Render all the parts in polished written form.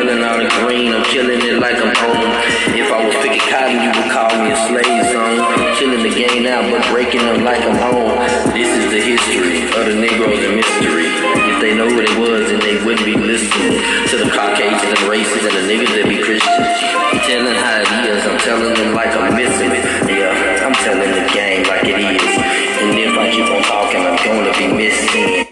smelling all the green. I'm killing it like I'm home. If I was picking cotton, you would call me a slave zone. Killing the game now, but breaking them like I'm home. This is the history of the Negroes and mystery. If they know who they was, then they wouldn't be listening to the Caucasians and racists and the niggas that be Christians. I'm telling how it is. I'm telling them like I'm missing it. Yeah, I'm telling the game like it is. And if I keep on talking, I'm going to be missing.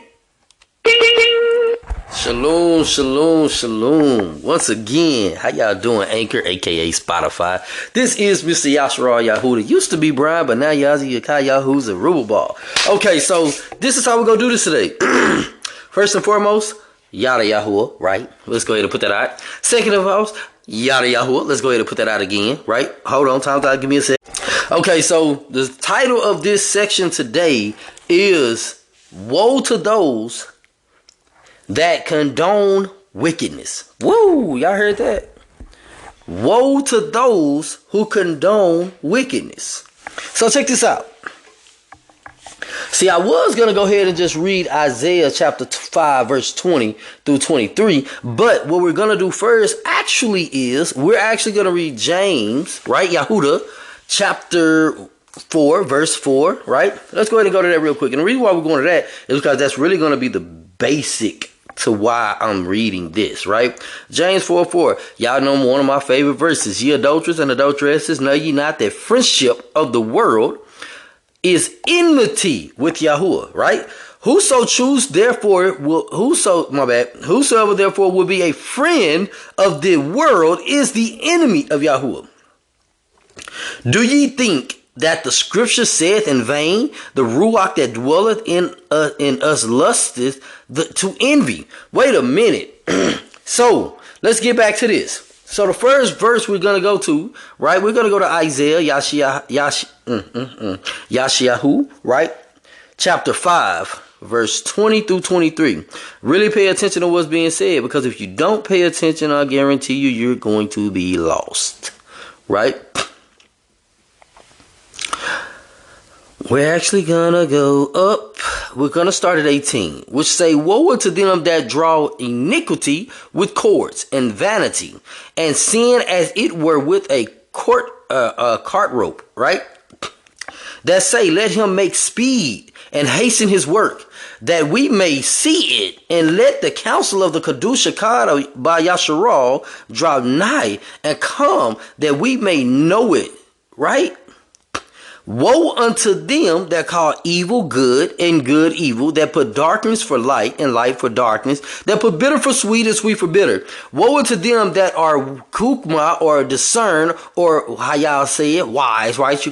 Shalom, shalom, shalom. Once again, how y'all doing, Anchor, aka Spotify? This is Mr. YAHUAH Yahuwah. Used to be Brian, but now Yazi Yakai Yahu's a Rubble Ball. Okay, so this is how we're gonna do this today. First and foremost, Yada Yahuwah, right? Let's go ahead and put that out. Second of all, Yada Yahuwah. Let's go ahead and put that out again, right? Hold on, time out. Give me a sec. Okay, so the title of this section today is Woe to Those that condone wickedness. Woo, y'all heard that? Woe to those who condone wickedness. So check this out. See, I was going to go ahead and just read Isaiah chapter 5, verse 20 through 23. But what we're going to do first actually is we're actually going to read James, right? Yahuwah, chapter 4, verse 4, right? Let's go ahead and go to that real quick. And the reason why we're going to that is because that's really going to be the basic to why I'm reading this, right? James 4:4. Y'all know one of my favorite verses. Ye adulterers and adulteresses, know ye not that friendship of the world is enmity with Yahuwah, right? Whosoever therefore will be a friend of the world is the enemy of Yahuwah. Do ye think that the scripture saith in vain, the Ruach that dwelleth in us lusteth to envy? Wait a minute. So let's get back to this. So the first verse we're going to go to, right? We're going to go to Isaiah, Yashiyahu, right? Chapter 5, verse 20 through 23. Really pay attention to what's being said, because if you don't pay attention, I guarantee you, you're going to be lost, right? We're actually gonna go up. We're gonna start at 18, which say, woe unto them that draw iniquity with cords and vanity, and sin as it were with a cart rope, right? That say, let him make speed and hasten his work, that we may see it, and let the counsel of the Kedusha Kada by Yasharal draw nigh and come, that we may know it, right? Woe unto them that call evil good and good evil, that put darkness for light and light for darkness, that put bitter for sweet and sweet for bitter. Woe unto them that are kukma, or discern, or how y'all say it, wise, right?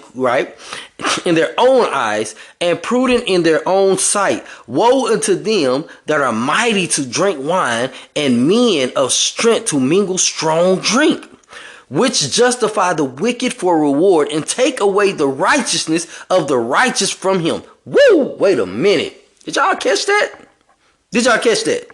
In their own eyes, and prudent in their own sight. Woe unto them that are mighty to drink wine, and men of strength to mingle strong drink, which justify the wicked for reward, and take away the righteousness of the righteous from him. Woo! Wait a minute. Did y'all catch that? Did y'all catch that?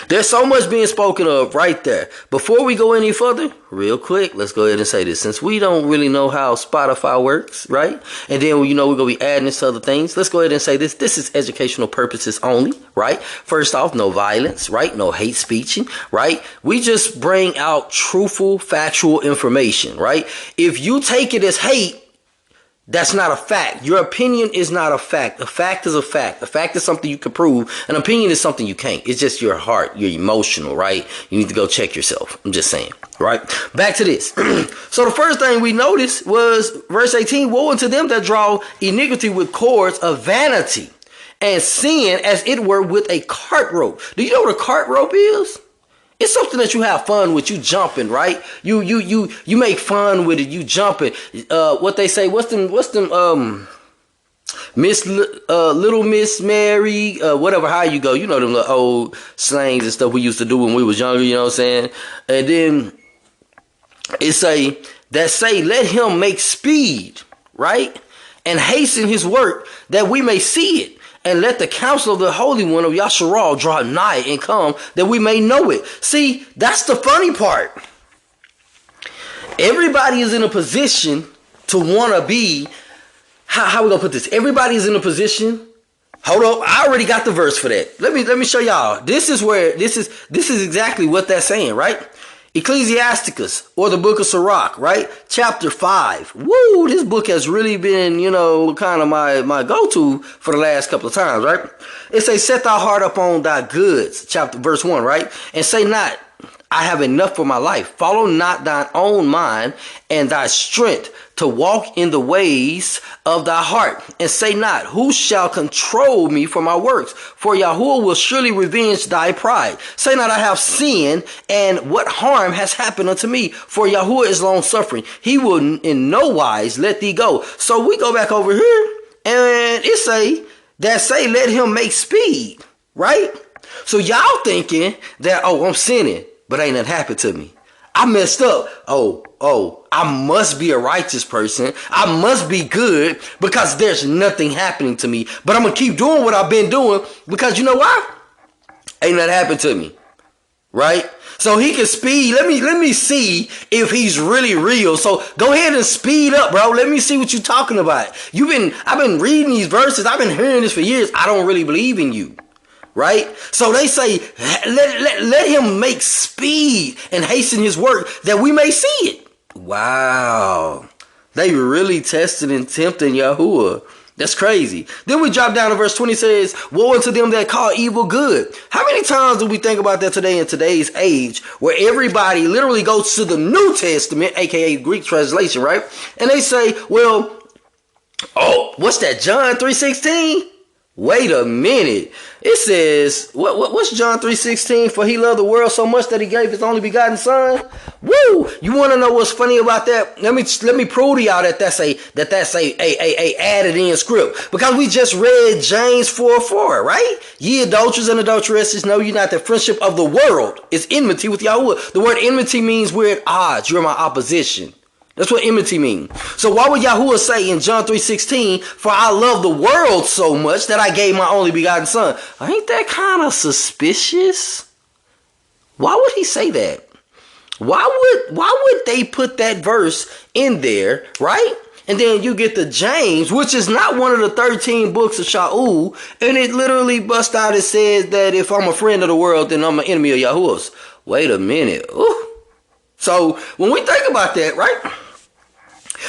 There's so much being spoken of right there. Before we go any further, real quick, let's go ahead and say this. Since we don't really know how Spotify works, right? And then, we're going to be adding this to other things. Let's go ahead and say this. This is educational purposes only, right? First off, no violence, right? No hate speeching, right? We just bring out truthful, factual information, right? If you take it as hate, that's not a fact. Your opinion is not a fact. A fact is a fact. A fact is something you can prove. An opinion is something you can't. It's just your heart. You're emotional, right? You need to go check yourself. I'm just saying, right? Back to this. So the first thing we noticed was verse 18. Woe unto them that draw iniquity with cords of vanity, and sin as it were with a cart rope. Do you know what a cart rope is? It's something that you have fun with. You jumping, right? You make fun with it. You jumping. What they say? What's them? Little Miss Mary, whatever. How you go? You know them little old slangs and stuff we used to do when we was younger. You know what I'm saying? And then it say let him make speed, right, and hasten his work, that we may see it. And let the counsel of the Holy One of Yasharal draw nigh and come, that we may know it. See, that's the funny part. Everybody is in a position to want to be, how we going to put this? Everybody is in a position, Hold up, I already got the verse for that. Let me show y'all. This is exactly what that's saying, right? Ecclesiasticus, or the book of Sirach, right? Chapter 5. Woo, this book has really been, kind of my go-to for the last couple of times, right? It says, set thy heart upon thy goods, verse 1, right? And say not, I have enough for my life. Follow not thine own mind and thy strength to walk in the ways of thy heart. And say not, who shall control me for my works? For Yahuwah will surely revenge thy pride. Say not, I have sinned, and what harm has happened unto me? For Yahuwah is long suffering. He will in no wise let thee go. So we go back over here, and it say, let him make speed, right? So y'all thinking that, I'm sinning, but ain't nothing happened to me. I messed up. I must be a righteous person. I must be good because there's nothing happening to me. But I'm going to keep doing what I've been doing because you know why? Ain't nothing happened to me. Right? So he can speed. Let me see if he's really real. So go ahead and speed up, bro. Let me see what you're talking about. I've been reading these verses. I've been hearing this for years. I don't really believe in you. Right? So they say, let him make speed and hasten his work that we may see it. Wow. They really tested and tempting Yahuwah. That's crazy. Then we drop down to verse 20 says, woe unto them that call evil good. How many times do we think about that today in today's age where everybody literally goes to the New Testament, aka Greek translation, right? And they say, well, what's that, John 3:16? Wait a minute. It says, what's John 3:16? For he loved the world so much that he gave his only begotten son. Woo! You want to know what's funny about that? Let me prove to y'all that's a added in script. Because we just read James 4:4, right? Ye adulterers and adulteresses, know ye not that friendship of the world is enmity with Yahuwah. The word enmity means we're at odds. You're my opposition. That's what enmity means. So why would Yahuwah say in John 3:16, for I love the world so much that I gave my only begotten son? Ain't that kind of suspicious? Why would he say that? Why would they put that verse in there, right? And then you get the James, which is not one of the 13 books of Shaul, and it literally busts out and says that if I'm a friend of the world, then I'm an enemy of Yahuwah's. Wait a minute. Ooh. So when we think about that, right?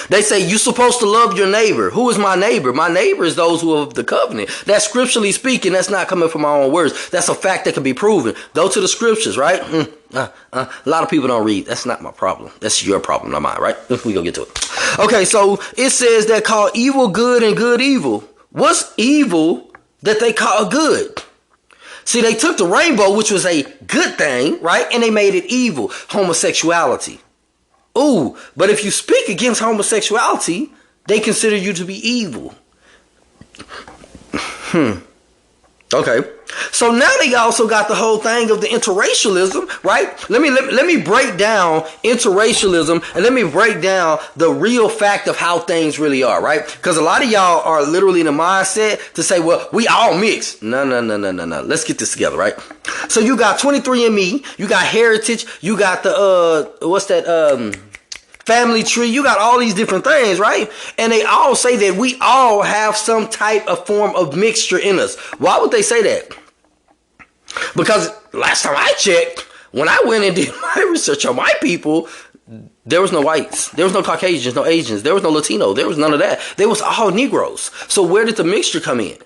They say you're supposed to love your neighbor. Who is my neighbor? My neighbor is those who are of the covenant. That's scripturally speaking. That's not coming from my own words. That's a fact that can be proven. Go to the scriptures, right? A lot of people don't read. That's not my problem. That's your problem, not mine, right? We gonna get to it. Okay, so it says that call evil good and good evil. What's evil that they call good? See, they took the rainbow, which was a good thing, right? And they made it evil. Homosexuality. Ooh, but if you speak against homosexuality, they consider you to be evil. Okay. So now they also got the whole thing of the interracialism, right? Let me break down interracialism and let me break down the real fact of how things really are, right? Because a lot of y'all are literally in the mindset to say, well, we all mixed. No. Let's get this together, right? So you got 23andMe, you got Heritage, you got the family tree, you got all these different things, right? And they all say that we all have some type of form of mixture in us. Why would they say that? Because last time I checked, when I went and did my research on my people, there was no whites, there was no Caucasians, no Asians, there was no Latino, there was none of that. They was all Negroes. So where did the mixture come in?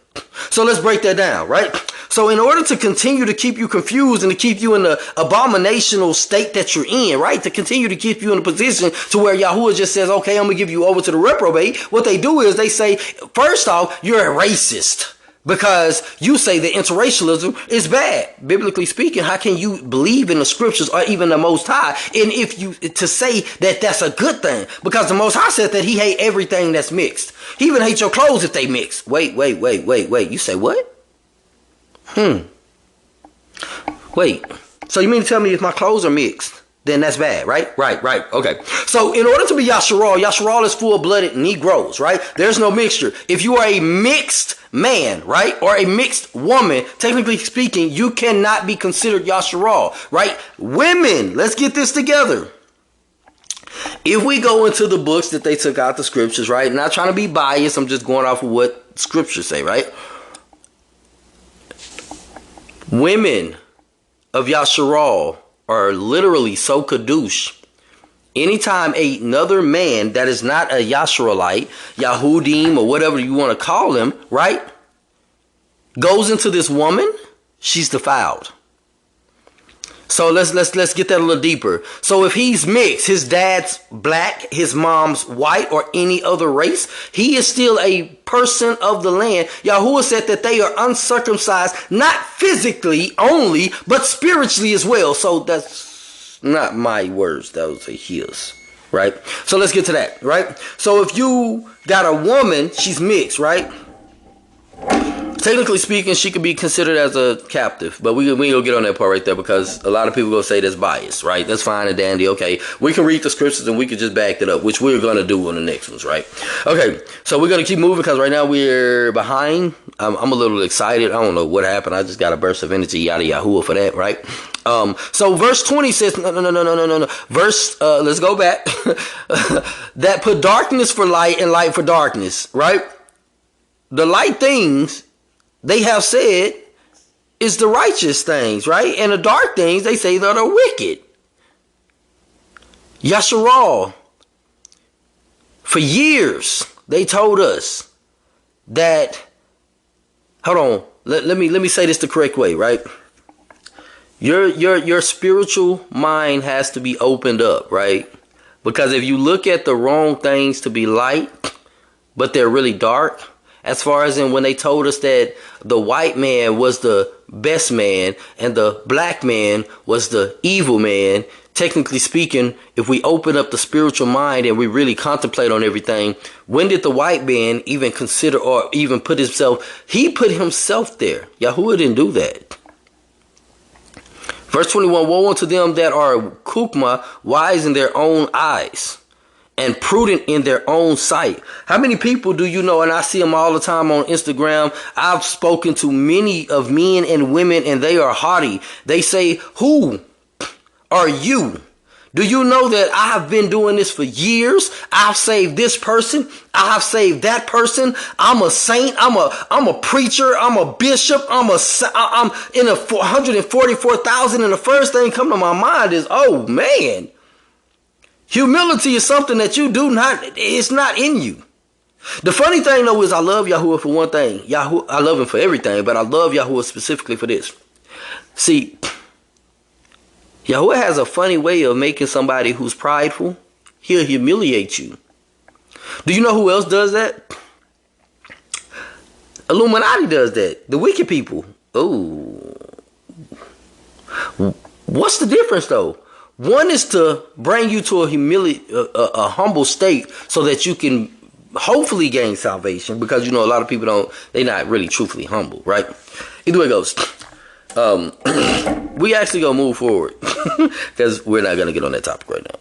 So let's break that down, right? So in order to continue to keep you confused and to keep you in the abominational state that you're in, right? To continue to keep you in a position to where Yahuwah just says, okay, I'm going to give you over to the reprobate. What they do is they say, first off, you're a racist. Because you say that interracialism is bad. Biblically speaking, how can you believe in the scriptures or even the Most High? And if you to say that that's a good thing, because the Most High said that he hate everything that's mixed. He even hates your clothes if they mix. Wait. You say what? Wait. So you mean to tell me if my clothes are mixed, then that's bad, right? Right. Okay. So in order to be Yasharal is full-blooded Negroes, right? There's no mixture. If you are a mixed man, right, or a mixed woman, technically speaking, you cannot be considered Yasharal, right? Women, let's get this together. If we go into the books that they took out the scriptures, right, not trying to be biased, I'm just going off of what scriptures say, right? Women of Yasharal are literally so kadush. Anytime another man that is not a Yasharalite, Yahudim, or whatever you want to call him, right, goes into this woman, she's defiled. So let's get that a little deeper. So if he's mixed, his dad's black, his mom's white, or any other race, he is still a person of the land. Yahuwah said that they are uncircumcised, not physically only, but spiritually as well. So that's not my words, those are his, right? So let's get to that, right? So if you got a woman, she's mixed, right? Technically speaking, she could be considered as a captive, but we ain't gonna get on that part right there because a lot of people gonna say that's biased, right? That's fine and dandy. Okay, we can read the scriptures and we can just back it up, which we're gonna do on the next ones, right? Okay, so we're gonna keep moving because right now we're behind. I'm a little excited. I don't know what happened. I just got a burst of energy, yada Yahuwah for that, right? So verse 20 says, no. Verse, let's go back. That put darkness for light and light for darkness, right? The light things they have said is the righteous things, right? And the dark things, they say that are wicked. Yasharal, for years, they told us that, hold on, let me say this the correct way, right? Your spiritual mind has to be opened up, right? Because if you look at the wrong things to be light, but they're really dark, as far as in when they told us that the white man was the best man and the black man was the evil man, technically speaking, if we open up the spiritual mind and we really contemplate on everything, when did the white man even consider or even put himself? He put himself there. Yahuwah didn't do that. Verse 21, woe unto them that are kukma, wise in their own eyes, and prudent in their own sight. How many people do you know, and I see them all the time on Instagram, I've spoken to many of men and women, and they are haughty. They say, who are you? Do you know that I have been doing this for years? I've saved this person. I have saved that person. I'm a saint. I'm a preacher. I'm a bishop. I'm in a 144,000, and the first thing come to my mind is, oh man, humility is something that you do not, it's not in you. The funny thing though is I love Yahuwah for one thing. I love him for everything, but I love Yahuwah specifically for this. See, Yahuwah has a funny way of making somebody who's prideful, he'll humiliate you. Do you know who else does that? Illuminati does that. The wicked people. Oh. What's the difference though? One is to bring you to a humble state so that you can hopefully gain salvation, because you know a lot of people they're not really truthfully humble, right? Either way it goes. We actually gonna move forward because we're not gonna get on that topic right now.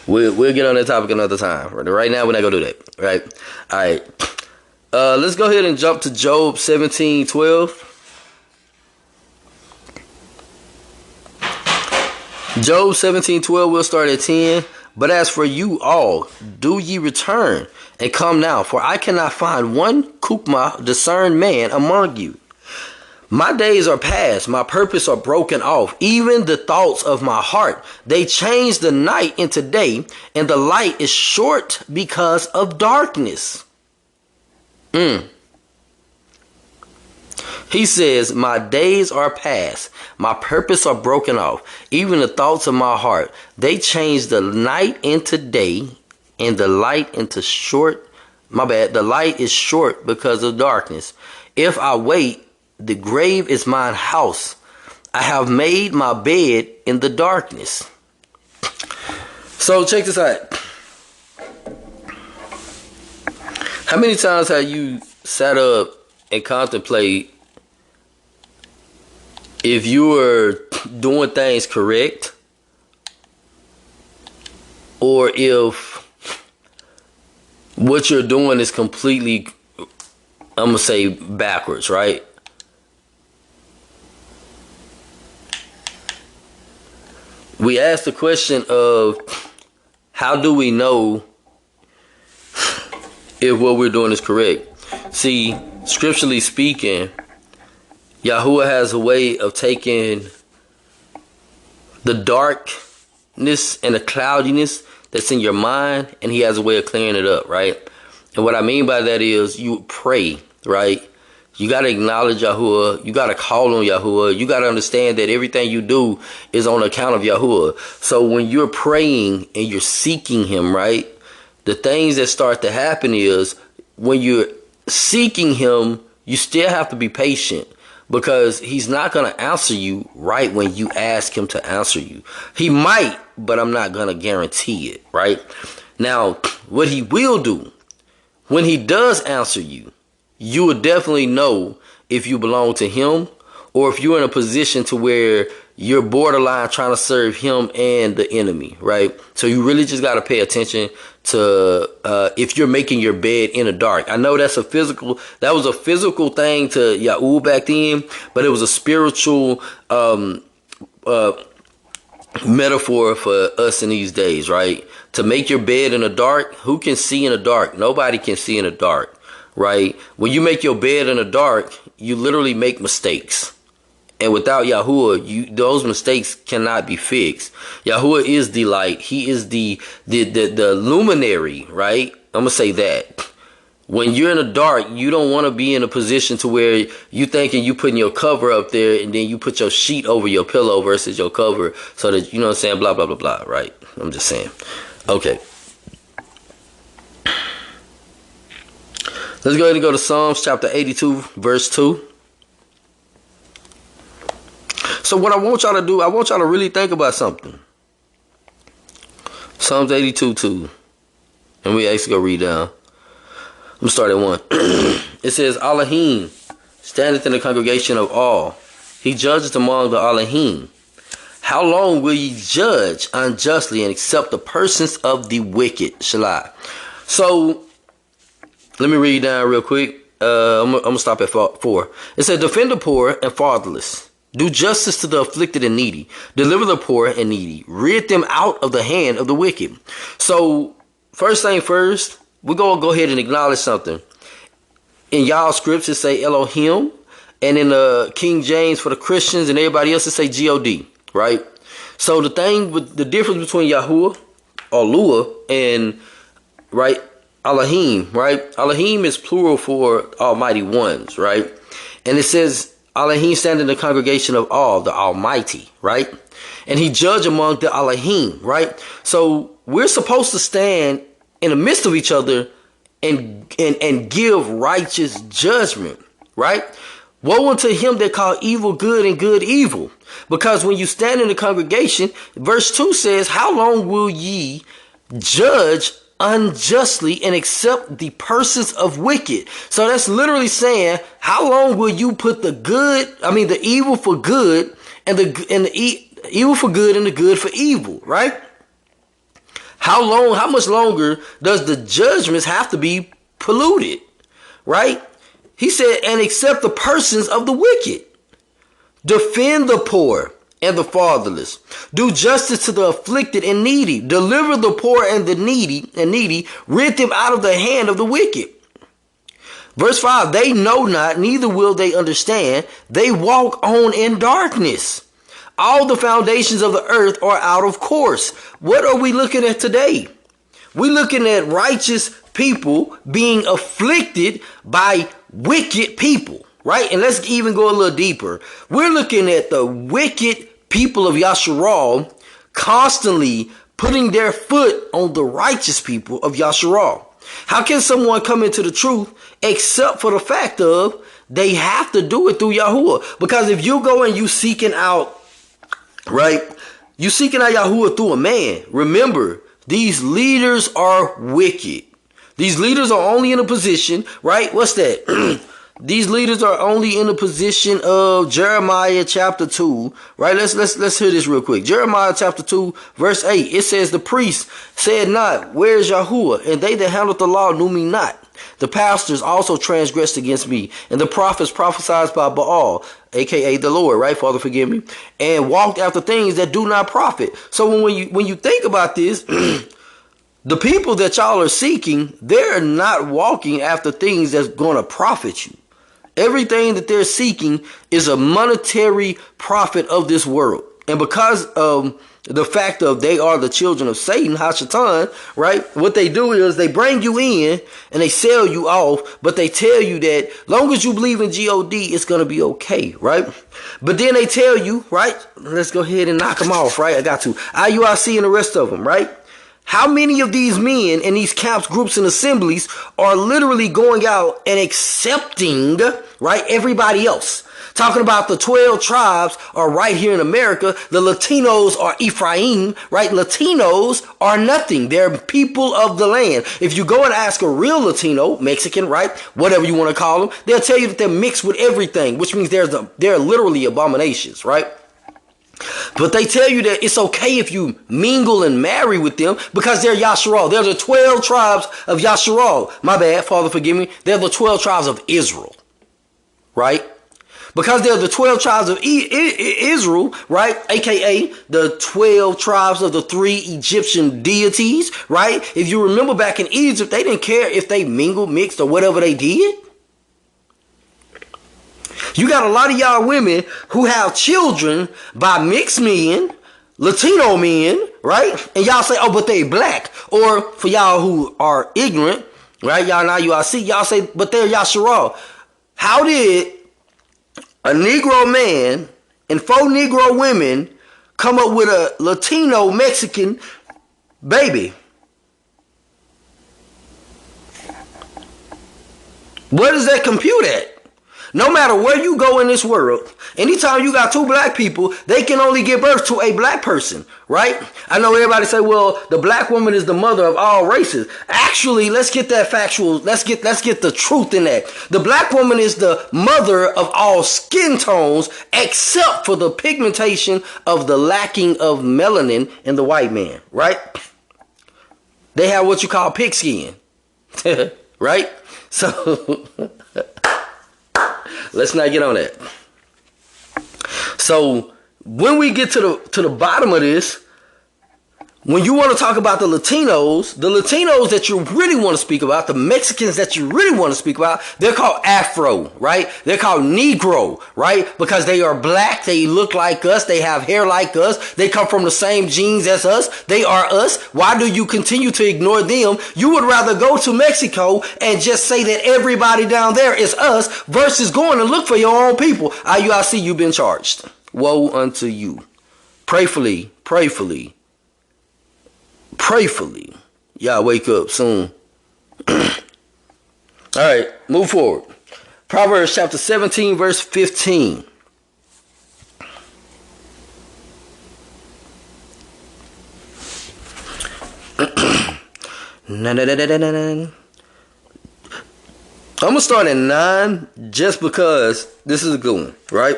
We'll get on that topic another time. Right now we're not gonna do that, right? All right. Let's go ahead and jump to Job 17:12. Job 17:12, we'll start at 10. But as for you all, do ye return and come now, for I cannot find one kukma, discerned man among you. My days are past, my purpose are broken off, even the thoughts of my heart. They change the night into day, and the light is short because of darkness. He says, my days are past, my purpose are broken off, even the thoughts of my heart. They change the night into day, and the light into short. My bad, the light is short because of darkness. If I wait, the grave is mine house. I have made my bed in the darkness. So check this out. How many times have you sat up and contemplate if you were doing things correct, or if what you're doing is completely, I'm going to say, backwards, right? We asked the question of how do we know if what we're doing is correct? See, scripturally speaking, Yahuwah has a way of taking the darkness and the cloudiness that's in your mind, and he has a way of clearing it up, right? And what I mean by that is you pray, right? You got to acknowledge Yahuwah. You got to call on Yahuwah. You got to understand that everything you do is on account of Yahuwah. So when you're praying and you're seeking him, right? The things that start to happen is when you're seeking him, you still have to be patient, because he's not going to answer you right when you ask him to answer you. He might, but I'm not going to guarantee it, right? Now, what he will do, when he does answer you, you will definitely know if you belong to him or if you're in a position to where you're borderline trying to serve him and the enemy, right? So you really just got to pay attention to if you're making your bed in the dark. I know that was a physical thing to Yahuwah back then, but it was a spiritual metaphor for us in these days, right? To make your bed in the dark. Who can see in the dark? Nobody can see in the dark, right? When you make your bed in the dark, you literally make mistakes. And without Yahuwah, those mistakes cannot be fixed. Yahuwah is the light. He is the luminary, right? I'm going to say that. When you're in the dark, you don't want to be in a position to where you thinking you putting your cover up there and then you put your sheet over your pillow versus your cover, so that, you know what I'm saying, blah, blah, blah, blah, right? I'm just saying. Okay. Let's go ahead and go to Psalms chapter 82, verse 2. So what I want y'all to do, I want y'all to really think about something. Psalms 82, 2. And we actually go read down. I'm going to start at 1. It says, Elohim standeth in the congregation of all. He judgeth among the Elohim. How long will ye judge unjustly and accept the persons of the wicked? Shalah. So, let me read down real quick. I'm going to stop at 4. It says, defend the poor and fatherless. Do justice to the afflicted and needy. Deliver the poor and needy. Rid them out of the hand of the wicked. So, first thing first, we're going to go ahead and acknowledge something. In y'all scripts, it say Elohim. And in the King James for the Christians and everybody else, it say God, right? So the thing with the difference between YAHUAH ALUAH and, right, Elohim, right? Elohim is plural for Almighty Ones, right? And it says Elohim stand in the congregation of all, the Almighty, right? And he judge among the Elohim, right? So we're supposed to stand in the midst of each other and give righteous judgment, right? Woe unto him that call evil good and good evil. Because when you stand in the congregation, verse 2 says, how long will ye judge unjustly and accept the persons of wicked? So that's literally saying, how long will you put the evil for good and the evil for good and the good for evil, right? How much longer does the judgments have to be polluted, right? He said, and accept the persons of the wicked. Defend the poor and the fatherless. Do justice to the afflicted and needy. Deliver the poor and the needy. Rid them out of the hand of the wicked. Verse 5, they know not, neither will they understand. They walk on in darkness. All the foundations of the earth are out of course. What are we looking at today? We're looking at righteous people being afflicted by wicked people, right? And let's even go a little deeper. We're looking at the wicked people of Yasharal constantly putting their foot on the righteous people of Yasharal. How can someone come into the truth except for the fact of they have to do it through Yahuwah? Because if you go and you seeking out, right, you seeking out Yahuwah through a man, remember, these leaders are wicked. These leaders are only in a position, right? What's that? These leaders are only in a position of Jeremiah chapter 2, right? Let's hear this real quick. Jeremiah chapter 2, verse 8. It says, the priest said not, where is Yahuwah? And they that handled the law knew me not. The pastors also transgressed against me, and the prophets prophesied by Baal, aka the Lord, right? Father, forgive me. And walked after things that do not profit. So when you think about this, the people that y'all are seeking, they're not walking after things that's going to profit you. Everything that they're seeking is a monetary profit of this world. And because of the fact of they are the children of Satan, Hashatan, right? What they do is they bring you in and they sell you off, but they tell you that long as you believe in God, it's going to be okay, right? But then they tell you, right? Let's go ahead and knock them off, right? I got to. IUIC and the rest of them, right? How many of these men in these camps, groups, and assemblies are literally going out and accepting, right, everybody else? Talking about the 12 tribes are right here in America. The Latinos are Ephraim, right? Latinos are nothing. They're people of the land. If you go and ask a real Latino, Mexican, right? Whatever you want to call them, they'll tell you that they're mixed with everything, which means they're literally abominations, right? But they tell you that it's okay if you mingle and marry with them because they're Yasharal. They're the 12 tribes of Yasharal. My bad, Father, forgive me. They're the 12 tribes of Israel, right? Because they're the 12 tribes of Israel, right? AKA the 12 tribes of the 3 Egyptian deities, right? If you remember back in Egypt, they didn't care if they mingled, mixed, or whatever they did. You got a lot of y'all women who have children by mixed men, Latino men, right? And y'all say, oh, but they black. Or for y'all who are ignorant, right? Y'all see, y'all say, but they're Yasharal. How did a Negro man and 4 Negro women come up with a Latino Mexican baby? Where does that compute at? No matter where you go in this world, anytime you got 2 black people, they can only give birth to a black person, right? I know everybody say, well, the black woman is the mother of all races. Actually, let's get that factual. Let's get the truth in that. The black woman is the mother of all skin tones, except for the pigmentation of the lacking of melanin in the white man, right? They have what you call pig skin, right? So let's not get on that. So when we get to the bottom of this, when you want to talk about the Latinos that you really want to speak about, the Mexicans that you really want to speak about, they're called Afro, right? They're called Negro, right? Because they are black, they look like us, they have hair like us, they come from the same genes as us, they are us. Why do you continue to ignore them? You would rather go to Mexico and just say that everybody down there is us versus going and look for your own people. IUIC, you've been charged. Woe unto you. Prayfully, y'all wake up soon. Alright, move forward. Proverbs chapter 17, verse 15. I'm gonna start at 9 just because this is a good one, right?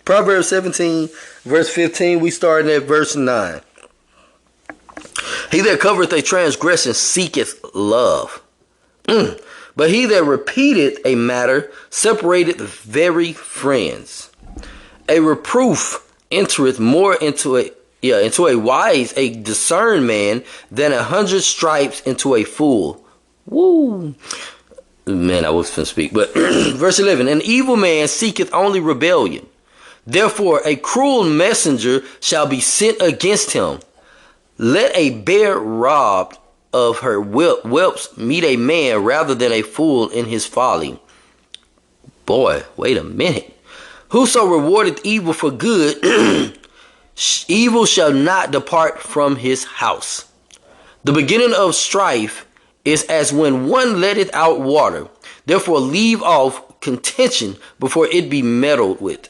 Proverbs 17, verse 15. We starting at verse 9. He that covereth a transgression seeketh love. But he that repeateth a matter separateth very friends. A reproof entereth more into a wise, a discerned man, than 100 stripes into a fool. Woo. Man, I was finna speak. But verse 11. An evil man seeketh only rebellion. Therefore a cruel messenger shall be sent against him. Let a bear robbed of her whelps meet a man rather than a fool in his folly. Boy, wait a minute. Whoso rewardeth evil for good, evil shall not depart from his house. The beginning of strife is as when one letteth out water. Therefore leave off contention before it be meddled with.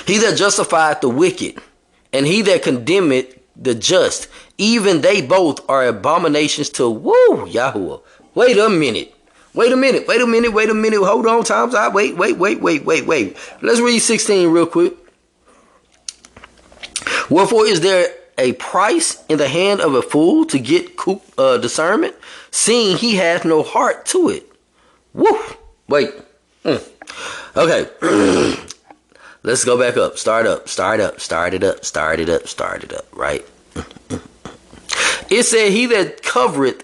He that justifieth the wicked, and he that condemneth the just, even they both are abominations to Yahuwah. Wait a minute. Hold on, time's out. Wait. Let's read 16 real quick. Wherefore is there a price in the hand of a fool to get discernment, seeing he hath no heart to it? Wait. Okay. Let's go back up. Start it up, right? It said, he that covereth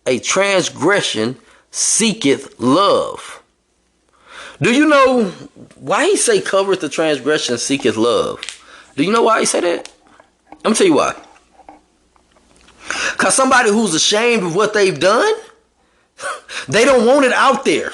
a transgression seeketh love. Do you know why he say covereth the transgression, seeketh love? Do you know why he say that? I'm going to tell you why. Because somebody who's ashamed of what they've done, they don't want it out there.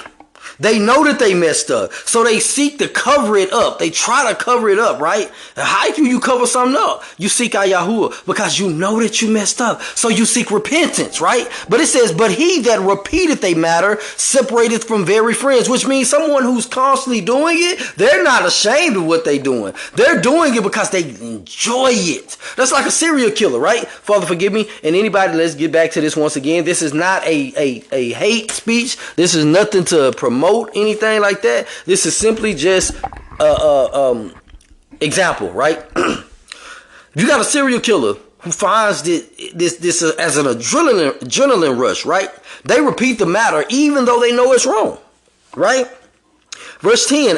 They know that they messed up, so they seek to cover it up. They try to cover it up, right? How do you cover something up? You seek out Yahuwah because you know that you messed up, so you seek repentance, right? But it says, but he that repeateth a matter separateth from very friends, which means someone who's constantly doing it, they're not ashamed of what they're doing. They're doing it because they enjoy it. That's like a serial killer, right? Father, forgive me. And anybody, let's get back to this once again. This is not a hate speech. This is nothing to promote anything like that. This is simply just example, right? You got a serial killer who finds this as an adrenaline rush, right? They repeat the matter even though they know it's wrong, right? Verse 10,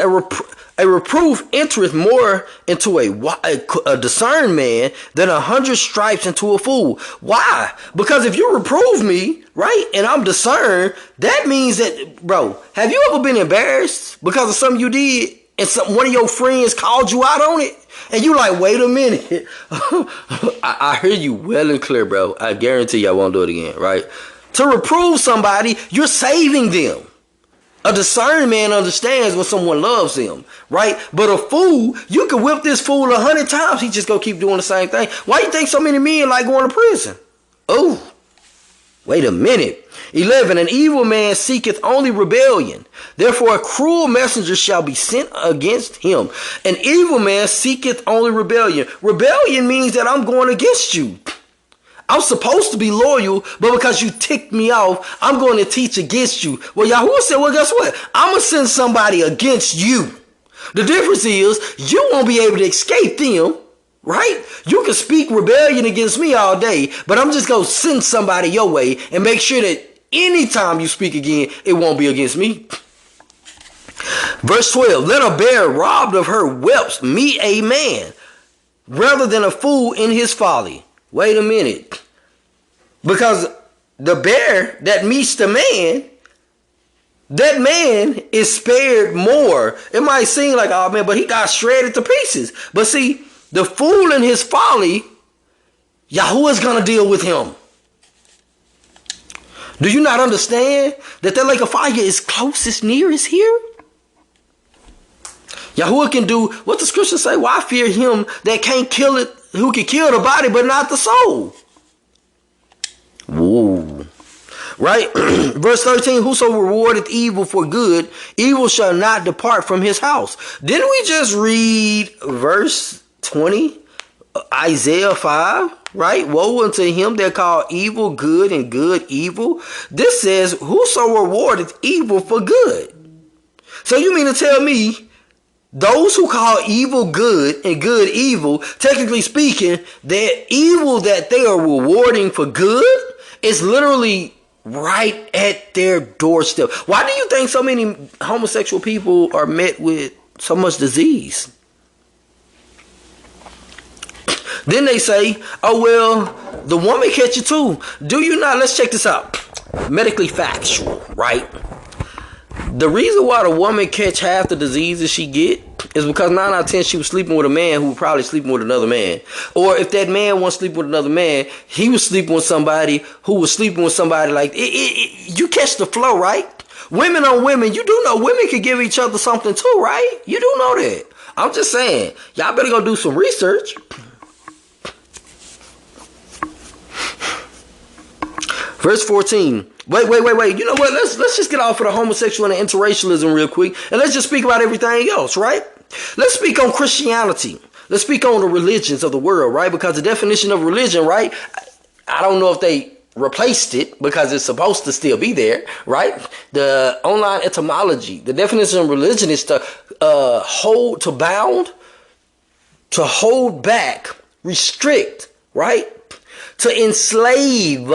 a reproof entereth more into a discerned man than 100 stripes into a fool. Why? Because if you reprove me, right, and I'm discerned, that means that, bro, have you ever been embarrassed because of something you did and one of your friends called you out on it? And you like, wait a minute. I hear you well and clear, bro. I guarantee you I won't do it again, right? To reprove somebody, you're saving them. A discerning man understands when someone loves him, right? But a fool, you can whip this fool 100 times. He just gonna keep doing the same thing. Why you think so many men like going to prison? Oh, wait a minute. 11, an evil man seeketh only rebellion. Therefore a cruel messenger shall be sent against him. An evil man seeketh only rebellion. Rebellion means that I'm going against you. I'm supposed to be loyal, but because you ticked me off, I'm going to teach against you. Well, Yahuwah said, well, guess what? I'm going to send somebody against you. The difference is you won't be able to escape them, right? You can speak rebellion against me all day, but I'm just going to send somebody your way and make sure that anytime you speak again, it won't be against me. Verse 12, let a bear robbed of her whelps meet a man rather than a fool in his folly. Wait a minute. Because the bear that meets the man, that man is spared more. It might seem like, oh man, but he got shredded to pieces. But see, the fool in his folly, Yahuwah's going to deal with him. Do you not understand that lake of fire is closest, nearest here? Yahuwah can do what the scriptures say. Why fear him that can't kill it, who can kill the body but not the soul? Whoa. Right? Verse 13, whoso rewardeth evil for good, evil shall not depart from his house. Didn't we just read verse 20, Isaiah 5, right? Woe unto him that call evil good and good evil. This says, whoso rewardeth evil for good. So you mean to tell me those who call evil good and good evil, technically speaking, that evil that they are rewarding for good is literally right at their doorstep. Why do you think so many homosexual people are met with so much disease? Then they say, oh, well, the woman catch it too. Do you not? Let's check this out. Medically factual, right? The reason why the woman catch half the diseases she get is because 9 out of 10 she was sleeping with a man who was probably sleeping with another man. Or if that man wasn't sleeping with another man, he was sleeping with somebody who was sleeping with somebody like you catch the flow, right? Women on women, you do know women can give each other something too, right? You do know that. I'm just saying, y'all better go do some research. Verse 14. Wait. You know what? Let's just get off of the homosexual and the interracialism real quick. And let's just speak about everything else, right? Let's speak on Christianity. Let's speak on the religions of the world, right? Because the definition of religion, right? I don't know if they replaced it because it's supposed to still be there, right? The online etymology, the definition of religion is to hold, to bound, to hold back, restrict, right? To enslave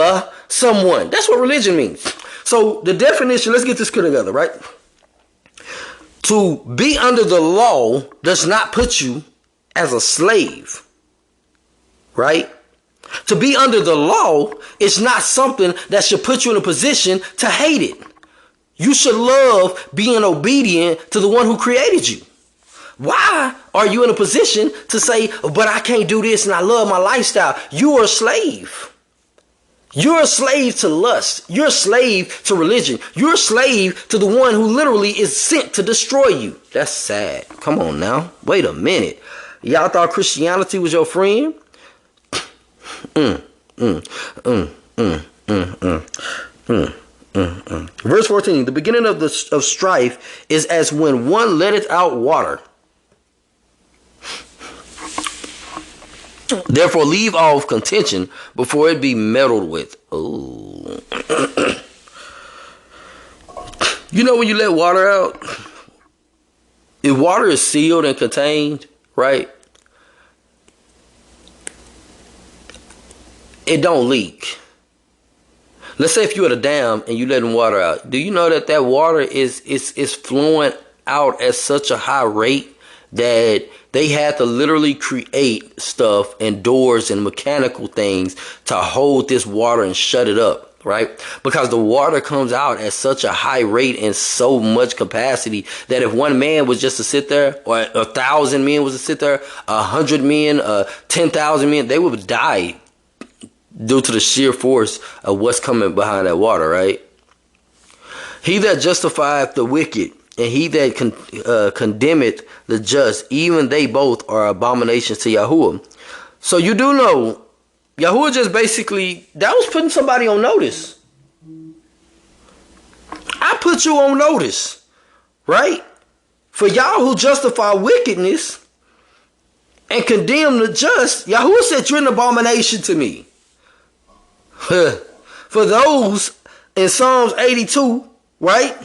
someone. That's what religion means. So the definition, let's get this together, right? To be under the law does not put you as a slave, right? To be under the law is not something that should put you in a position to hate it. You should love being obedient to the one who created you. Why are you in a position to say, but I can't do this and I love my lifestyle? You are a slave. You're a slave to lust. You're a slave to religion. You're a slave to the one who literally is sent to destroy you. That's sad. Come on now. Wait a minute. Y'all thought Christianity was your friend? Verse 14, the beginning of strife is as when one letteth out water. Therefore leave off contention before it be meddled with. Oh. You know when you let water out, if water is sealed and contained, right, it don't leak. Let's say if you're at a dam and you letting water out, do you know that that water is flowing out at such a high rate that they had to literally create stuff and doors and mechanical things to hold this water and shut it up, right? Because the water comes out at such a high rate and so much capacity that if one man was just to sit there, or 1,000 men was to sit there, 100 men, 10,000 men, they would die due to the sheer force of what's coming behind that water, right? He that justifieth the wicked and he that condemneth the just, even they both are abominations to Yahuwah. So you do know, Yahuwah just basically, that was putting somebody on notice. I put you on notice, right? For y'all who justify wickedness and condemn the just, Yahuwah said you're an abomination to me. For those in Psalms 82, right?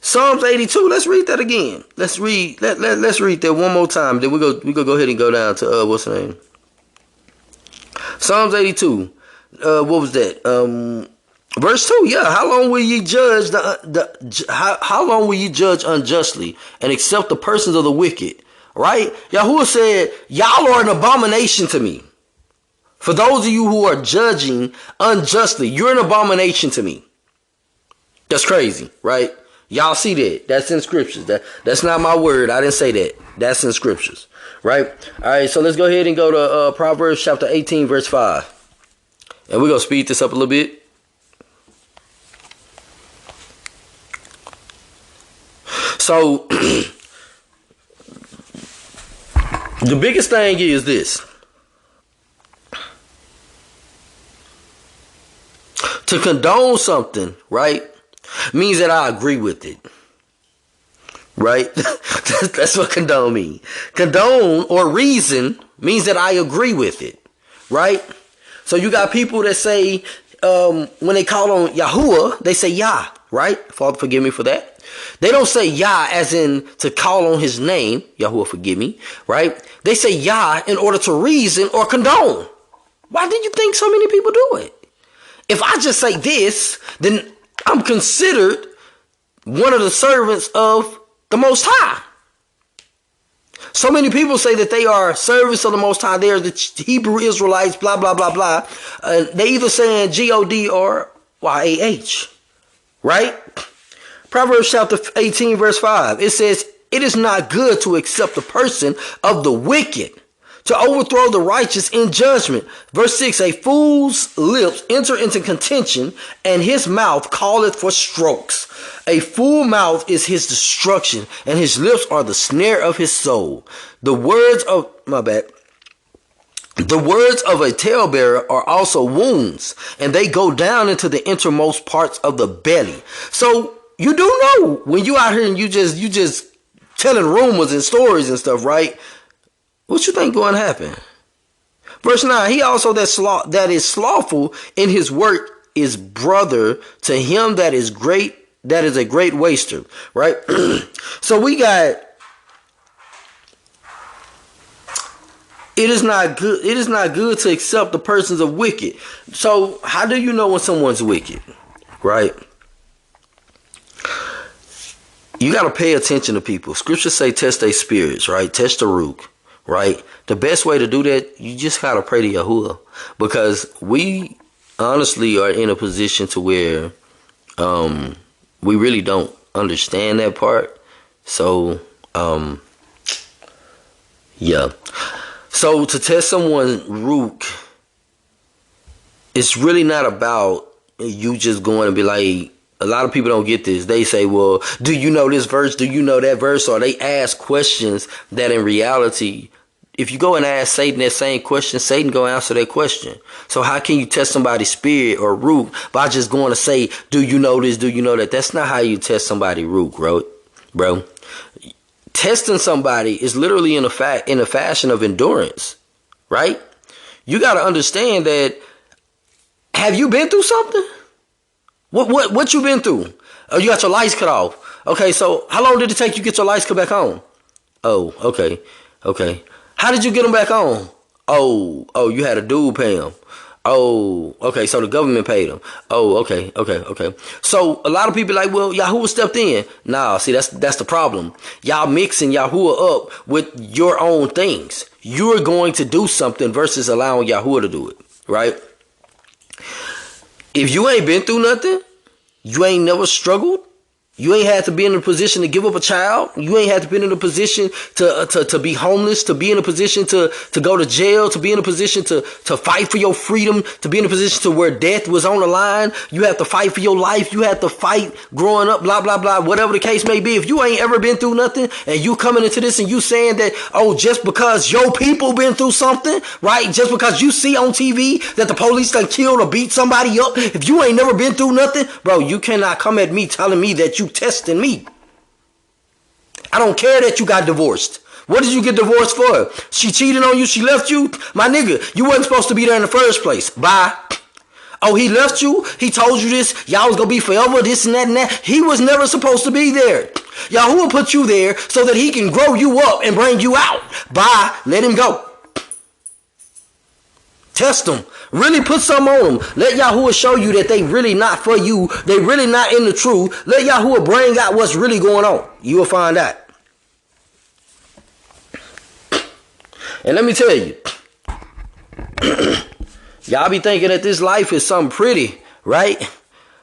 Psalms 82. Let's read that again. Let's read that one more time. Then we go ahead and go down to what's the name? Psalms 82. What was that? Verse 2. Yeah. How long will ye judge how long will ye judge unjustly and accept the persons of the wicked? Right? Yahuwah said, y'all are an abomination to me. For those of you who are judging unjustly, you're an abomination to me. That's crazy, right? Y'all see that? That's in scriptures. That's not my word. I didn't say that. That's in scriptures, right? All right, so let's go ahead and go to Proverbs chapter 18, verse 5. And we're going to speed this up a little bit. So, the biggest thing is this. To condone something, right, means that I agree with it, right? That's what condone means. Condone or reason means that I agree with it, right? So you got people that say, when they call on Yahuwah, they say Yah, right? Father, forgive me for that. They don't say Yah as in to call on his name, Yahuwah, forgive me, right? They say Yah in order to reason or condone. Why do you think so many people do it? If I just say this, then I'm considered one of the servants of the Most High. So many people say that they are servants of the Most High. They're the Hebrew Israelites, blah, blah, blah, blah. They either saying G-O-D or Y-A-H, right? Proverbs chapter 18, verse 5. It says, it is not good to accept the person of the wicked, to overthrow the righteous in judgment. Verse 6, a fool's lips enter into contention, and his mouth calleth for strokes. A fool mouth is his destruction, and his lips are the snare of his soul. The words of a talebearer are also wounds, and they go down into the innermost parts of the belly. So you do know when you out here and you just telling rumors and stories and stuff, right? What you think going to happen? Verse 9, he also that is slothful in his work is brother to him that is a great waster, right? So we got, it is not good to accept the persons of wicked. So how do you know when someone's wicked, right? You got to pay attention to people. Scriptures say test their spirits, right? Test the root. Right? The best way to do that, you just gotta pray to Yahuwah, because we honestly are in a position to where we really don't understand that part. So, yeah. So to test someone's root, it's really not about you just going to be like, a lot of people don't get this. They say, well, do you know this verse? Do you know that verse? Or they ask questions that in reality, if you go and ask Satan that same question, Satan go answer that question. So how can you test somebody's spirit or root by just going to say, do you know this? Do you know that? That's not how you test somebody's root, bro. Testing somebody is literally in a fashion of endurance, right? You got to understand that. Have you been through something? What you been through? Oh, you got your lights cut off. Okay, so how long did it take you to get your lights cut back on? Oh, okay. How did you get them back on? Oh, you had a dude pay them. Oh, okay, so the government paid them. Oh, okay. So a lot of people like, well, Yahuwah stepped in. Nah, see, that's the problem. Y'all mixing Yahuwah up with your own things. You're going to do something versus allowing Yahuwah to do it, right? If you ain't been through nothing, you ain't never struggled, you ain't had to be in a position to give up a child, you ain't had to be in a position to be homeless, to be in a position to go to jail, to be in a position to fight for your freedom, to be in a position to where death was on the line, you have to fight for your life, you have to fight growing up, blah, blah, blah, whatever the case may be. If you ain't ever been through nothing and you coming into this and you saying that, oh, just because your people been through something, right? Just because you see on TV that the police done killed or beat somebody up, if you ain't never been through nothing, bro, you cannot come at me telling me that you testing me. I don't care that you got divorced. What did you get divorced for? She cheated on you, she left you? My nigga, you wasn't supposed to be there in the first place. Bye. Oh, he left you? He told you this? Y'all was gonna be forever, this and that and that? He was never supposed to be there. Yahuwah put you there so that he can grow you up and bring you out. Bye. Let him go. Test them. Really put some on them. Let Yahuwah show you that they really not for you. They really not in the truth. Let Yahuwah bring out what's really going on. You will find out. And let me tell you, y'all be thinking that this life is something pretty, right?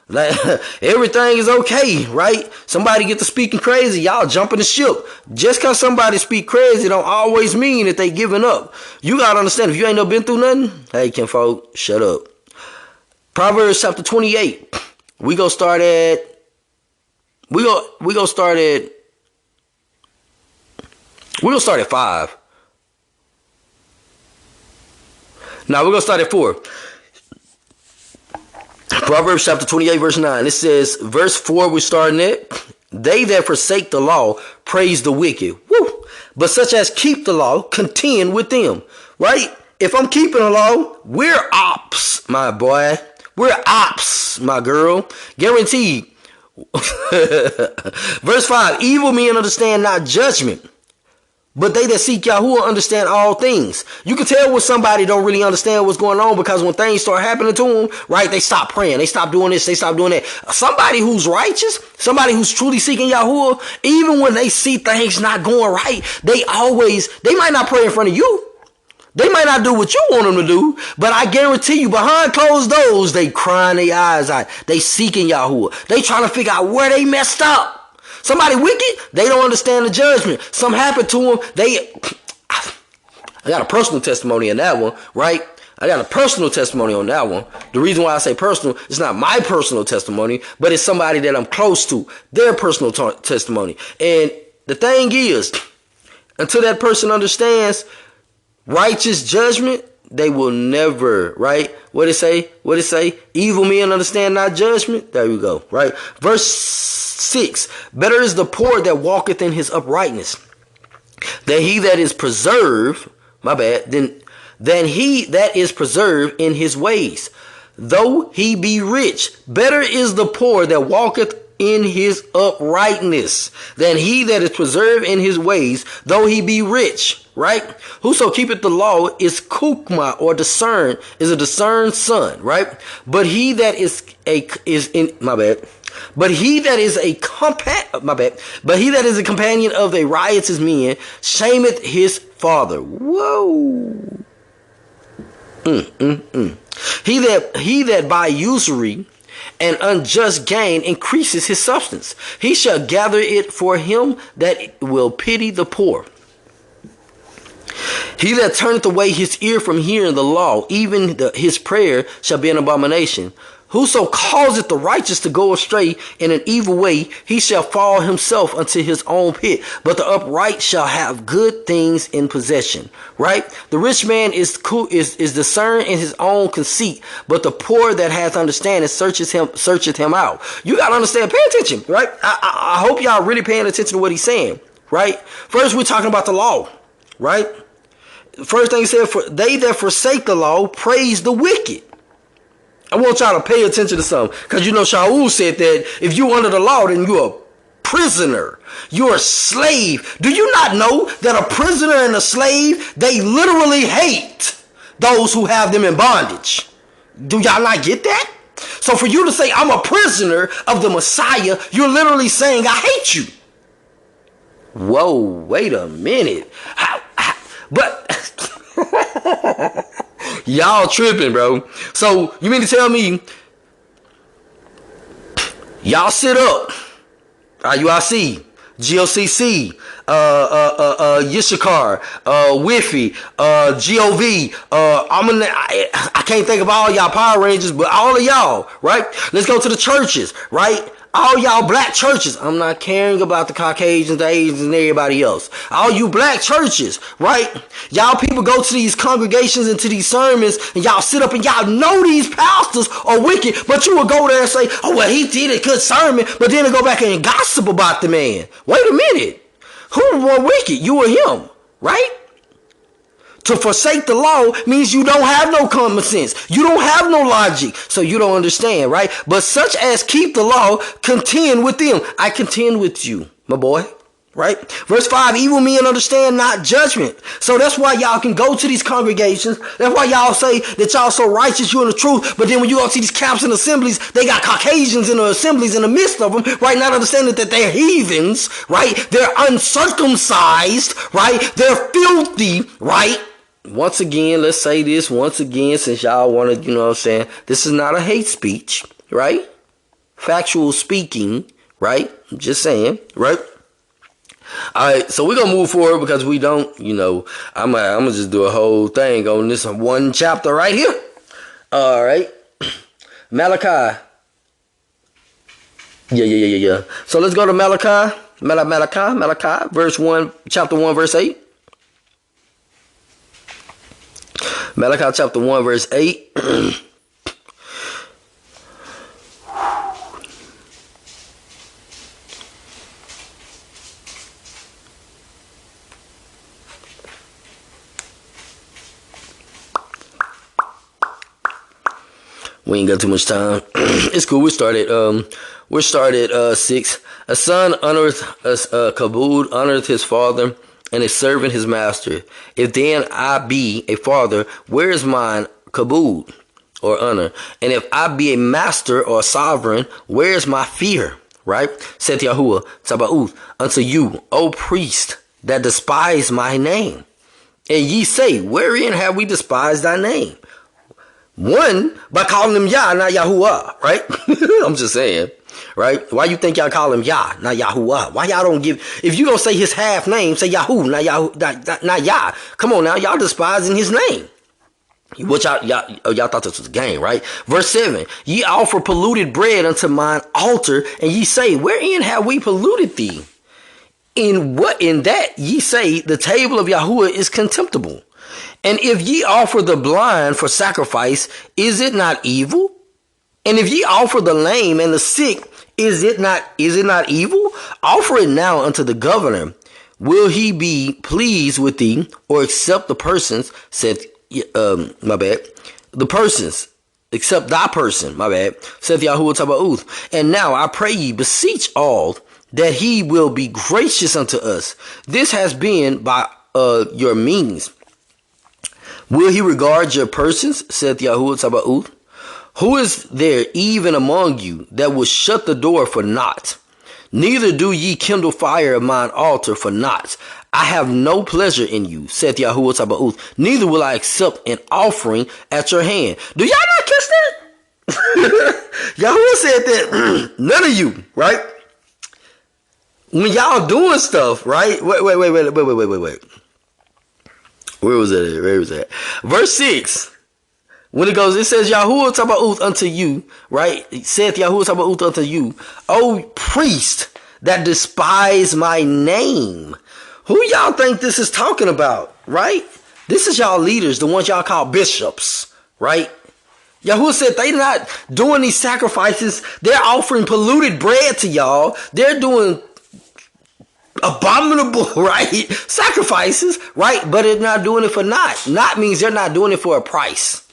Like everything is okay, right? Somebody get to speaking crazy, y'all jumping the ship. Just because somebody speak crazy don't always mean that they giving up. You gotta understand, if you ain't never been through nothing, hey, kinfolk, shut up. Proverbs chapter 28. We gonna start at 5. Now we're gonna start at 4. Proverbs chapter 28 verse 9. It says, verse 4 we're starting at. They that forsake the law praise the wicked. Woo! But such as keep the law contend with them. Right? If I'm keeping the law, we're ops, my boy. We're ops, my girl. Guaranteed. Verse 5. Evil men understand not judgment, but they that seek Yahuwah understand all things. You can tell when somebody don't really understand what's going on, because when things start happening to them, right, they stop praying, they stop doing this, they stop doing that. Somebody who's righteous, somebody who's truly seeking Yahuwah, even when they see things not going right, they might not pray in front of you. They might not do what you want them to do, but I guarantee you, behind closed doors, they crying their eyes out. They seeking Yahuwah. They trying to figure out where they messed up. Somebody wicked, they don't understand the judgment. Something happened to them. I got a personal testimony on that one, right? I got a personal testimony on that one. The reason why I say personal, it's not my personal testimony, but it's somebody that I'm close to, their personal testimony. And the thing is, until that person understands righteous judgment, they will never, right? What it say? Evil men understand not judgment. There we go, right? Verse 6. Better is the poor that walketh in his uprightness, than he that is preserved, than he that is preserved in his ways, though he be rich. Better is the poor that walketh in his uprightness, than he that is preserved in his ways, though he be rich. Right? Whoso keepeth the law is kukma, or discern, is a discerned son, right? But he that is a companion of a riotous man shameth his father. Whoa. He that by usury and unjust gain increases his substance. He shall gather it for him that will pity the poor. He that turneth away his ear from hearing the law, even his prayer shall be an abomination. Whoso causeth the righteous to go astray in an evil way, he shall fall himself unto his own pit. But the upright shall have good things in possession. Right? The rich man is discerned in his own conceit, but the poor that hath understanding searcheth him out. You gotta understand. Pay attention. Right? I hope y'all really paying attention to what he's saying. Right? First, we're talking about the law. Right? First thing he said, for they that forsake the law praise the wicked. I want y'all to pay attention to something. Because you know Shaul said that if you under the law, then you're a prisoner. You're a slave. Do you not know that a prisoner and a slave, they literally hate those who have them in bondage? Do y'all not get that? So for you to say, I'm a prisoner of the Messiah, you're literally saying, I hate you. Whoa, wait a minute. But y'all tripping, bro. So you mean to tell me y'all sit up, IUIC, GOCC, Yishakar, Wiffy, GOV, I can't think of all y'all Power Rangers, but all of y'all, right? Let's go to the churches, right? All y'all black churches. I'm not caring about the Caucasians, the Asians, and everybody else. All you black churches, right? Y'all people go to these congregations and to these sermons, and y'all sit up and y'all know these pastors are wicked, but you will go there and say, oh, well, he did a good sermon, but then to go back and gossip about the man. Wait a minute. Who more wicked, you or him, right? To forsake the law means you don't have no common sense. You don't have no logic. So you don't understand, right? But such as keep the law, contend with them. I contend with you, my boy. Right? Verse 5, evil men understand not judgment. So that's why y'all can go to these congregations. That's why y'all say that y'all so righteous, you're in the truth. But then when you go to these camps and assemblies, they got Caucasians in the assemblies in the midst of them, right? Not understanding that they're heathens, right? They're uncircumcised, right? They're filthy, right? Once again, let's say this once again, since y'all want to, you know what I'm saying? This is not a hate speech, right? Factual speaking, right? I'm just saying, right? All right, so we're going to move forward because we don't, you know, I'm going to just do a whole thing on this one chapter right here. All right. Malachi. Yeah. So let's go to Malachi. Malachi, verse 1, chapter 1, verse 8. Malachi chapter 1, verse 8. We ain't got too much time. It's cool. We started 6. A son honoreth a kabod, honoreth his father, and a servant his master. If then I be a father, where is mine kabod or honor? And if I be a master or a sovereign, where is my fear? Right? Saith Yahuwah Sabaoth unto you, O priest, that despise my name. And ye say, wherein have we despised thy name? One, by calling him Yah, not Yahuwah, right? I'm just saying, right? Why you think y'all call him Yah, not Yahuwah? Why y'all don't give, if you don't say his half name, say Yahu, not Yah. Come on now, y'all despising his name. Which y'all thought this was a game, right? Verse 7, ye offer polluted bread unto mine altar, and ye say, wherein have we polluted thee? In that ye say, the table of Yahuwah is contemptible. And if ye offer the blind for sacrifice, is it not evil? And if ye offer the lame and the sick, is it not evil? Offer it now unto the governor. Will he be pleased with thee, or accept the persons, saith, the persons, except thy person, saith Yahuwah Tabaoth. And now I pray ye, beseech all, that he will be gracious unto us. This has been by your means. Will he regard your persons, saith Yahuwah Sabaoth? Who is there even among you that will shut the door for naught? Neither do ye kindle fire of mine altar for naught. I have no pleasure in you, saith Yahuwah Sabaoth. Neither will I accept an offering at your hand. Do y'all not catch that? Yahuwah said that none of you, right? When y'all doing stuff, right? Wait. Where was that? Where was that? Verse 6. When it goes, it says, Yahuwah Tabaoth unto you, right? It saith Yahuwah Tabaoth unto you, O priest that despise my name. Who y'all think this is talking about, right? This is y'all leaders, the ones y'all call bishops, right? Yahuwah said they not doing these sacrifices. They're offering polluted bread to y'all. They're doing abominable, right? Sacrifices, right? But they're not doing it for naught. Naught means they're not doing it for a price.